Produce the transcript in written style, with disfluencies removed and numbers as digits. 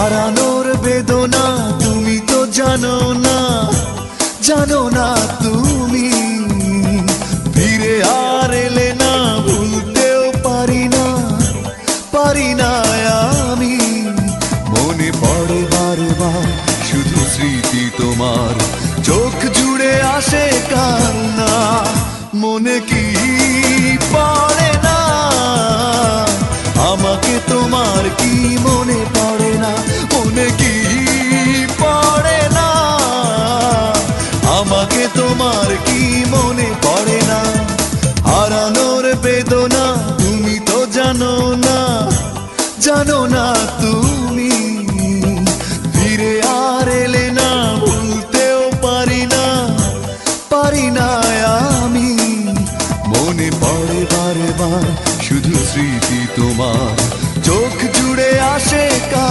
হারানোর বেদনা তুমি তো জানো না, জানো না তুমি। ফিরে আর এলে না, ভুলতেও পারি না, পারি না আমি। মনে পড়ে বারবার শুধু স্মৃতি তোমার, চোখ জুড়ে আসে কান্না। মনে কি পড়ে না আমাকে তোমার, কি মনে পড়ে না, মনে কি পড়ে না আমাকে তোমার, কি মনে পড়ে না। হারানোর বেদনা তুমি তো জানো না, জানো না তুমি।